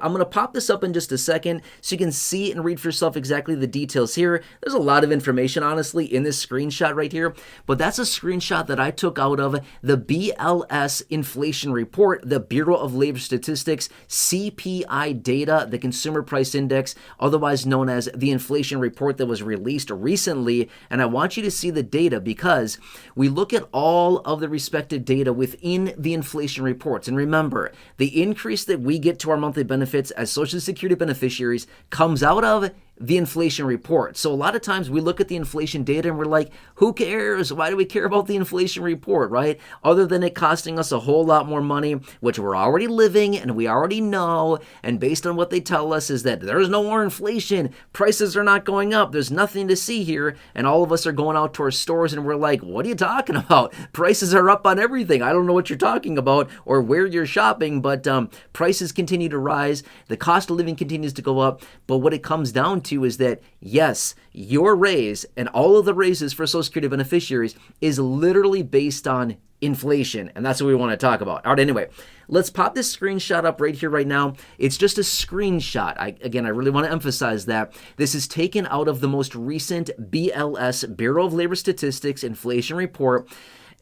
I'm going to pop this up in just a second so you can see and read for yourself exactly the details here. There's a lot of information, honestly, in this screenshot right here, but that's a screenshot that I took out of the BLS inflation report, the Bureau of Labor Statistics CPI data, the Consumer Price Index, otherwise known as the inflation report that was released recently. And I want you to see the data because we look at all of the respective data within the inflation reports. And remember, the increase that we get to our monthly benefits as Social Security beneficiaries comes out of the inflation report. So a lot of times we look at the inflation data and we're like, who cares? Why do we care about the inflation report, right? Other than it costing us a whole lot more money, which we're already living and we already know. And based on what they tell us is that there's no more inflation. Prices are not going up. There's nothing to see here. And all of us are going out to our stores and we're like, what are you talking about? Prices are up on everything. I don't know what you're talking about or where you're shopping, but prices continue to rise. The cost of living continues to go up. But what it comes down to is that, yes, your raise and all of the raises for Social Security beneficiaries is literally based on inflation. And that's what we want to talk about. All right, anyway, let's pop this screenshot up right here, right now. It's just a screenshot. I really want to emphasize that. This is taken out of the most recent BLS, Bureau of Labor Statistics inflation report.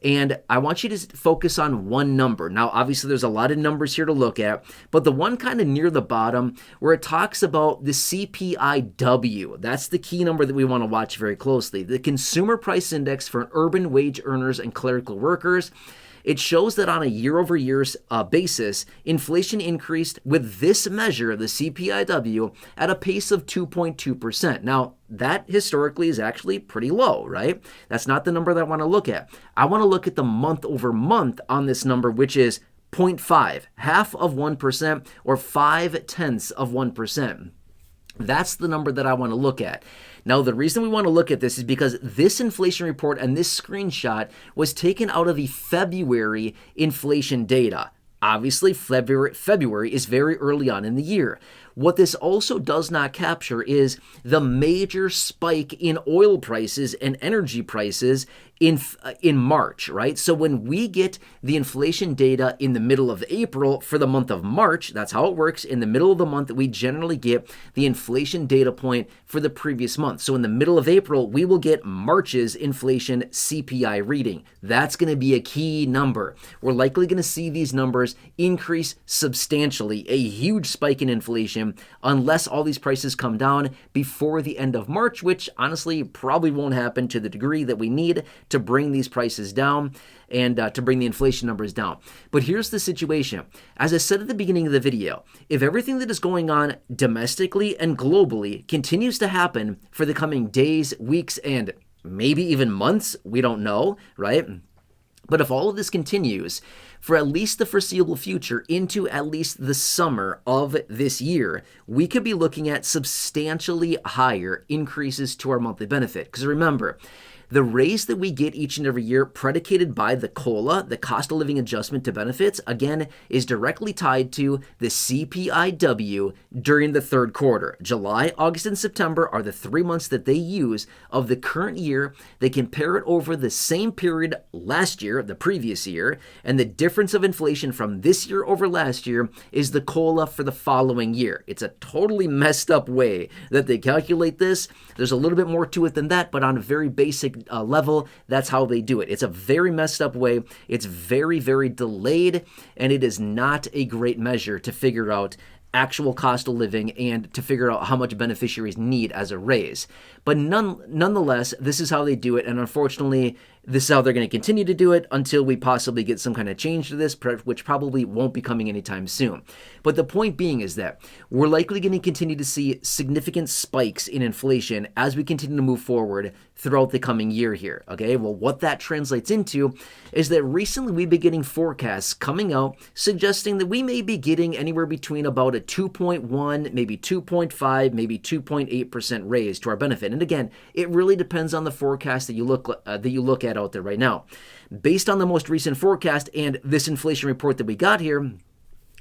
And I want you to focus on one number. Now, obviously, there's a lot of numbers here to look at, but the one kind of near the bottom where it talks about the CPIW, that's the key number that we want to watch very closely. The Consumer Price Index for urban wage earners and clerical workers. It shows that on a year-over-year basis, inflation increased with this measure, the CPIW, at a pace of 2.2%. Now, that historically is actually pretty low, right? That's not the number that I want to look at. I want to look at the month-over-month on this number, which is 0.5, half of 1%, or 0.5%. That's the number that I want to look at. Now, the reason we want to look at this is because this inflation report and this screenshot was taken out of the February inflation data. Obviously, February is very early on in the year. What this also does not capture is the major spike in oil prices and energy prices in March, right? So when we get the inflation data in the middle of April for the month of March, that's how it works. In the middle of the month, we generally get the inflation data point for the previous month. So in the middle of April, we will get March's inflation CPI reading. That's going to be a key number. We're likely going to see these numbers increase substantially, a huge spike in inflation, unless all these prices come down before the end of March, which honestly probably won't happen to the degree that we need to bring these prices down and to bring the inflation numbers down. But here's the situation. As I said at the beginning of the video, if everything that is going on domestically and globally continues to happen for the coming days, weeks, and maybe even months, we don't know, right? But if all of this continues for at least the foreseeable future into at least the summer of this year, we could be looking at substantially higher increases to our monthly benefit. Because remember, the raise that we get each and every year predicated by the COLA, the cost of living adjustment to benefits, again, is directly tied to the CPIW during the third quarter. July, August, and September are the 3 months that they use of the current year. They compare it over the same period last year, the previous year, and the difference of inflation from this year over last year is the COLA for the following year. It's a totally messed up way that they calculate this. There's a little bit more to it than that, but on a very basic level, that's how they do it. It's a very messed up way. It's very, very delayed, and it is not a great measure to figure out actual cost of living and to figure out how much beneficiaries need as a raise. But nonetheless, this is how they do it, and unfortunately, this is how they're going to continue to do it until we possibly get some kind of change to this, which probably won't be coming anytime soon. But the point being is that we're likely going to continue to see significant spikes in inflation as we continue to move forward throughout the coming year here, okay? Well, what that translates into is that recently we've been getting forecasts coming out suggesting that we may be getting anywhere between about a 2.1, maybe 2.5, maybe 2.8% raise to our benefit. And again, it really depends on the forecast that you look at out there right now. Based on the most recent forecast and this inflation report that we got here,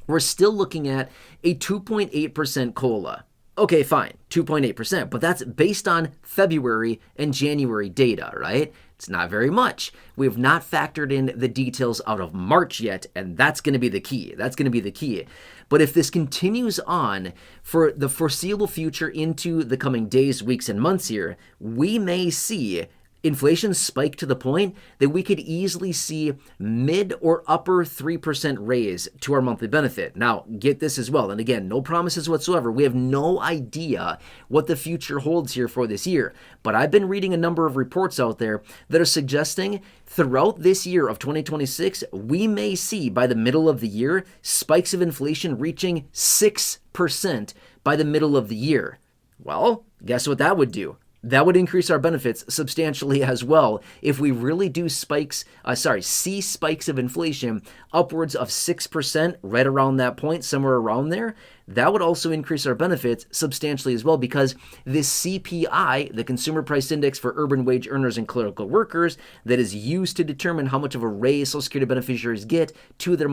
we're still looking at a 2.8% COLA. Okay, fine, 2.8%, but that's based on February and January data, right? It's not very much. We have not factored in the details out of March yet, and that's going to be the key. That's going to be the key. But if this continues on for the foreseeable future into the coming days, weeks, and months here, we may see inflation spike to the point that we could easily see mid or upper 3% raise to our monthly benefit. Now, get this as well. And again, no promises whatsoever. We have no idea what the future holds here for this year. But I've been reading a number of reports out there that are suggesting throughout this year of 2026, we may see by the middle of the year spikes of inflation reaching 6% by the middle of the year. Well, guess what that would do? That would increase our benefits substantially as well if we really do see spikes of inflation upwards of 6%, right around that point, somewhere around there. That would also increase our benefits substantially as well, because this CPI, the Consumer Price Index for urban wage earners and clerical workers, that is used to determine how much of a raise Social Security beneficiaries get to their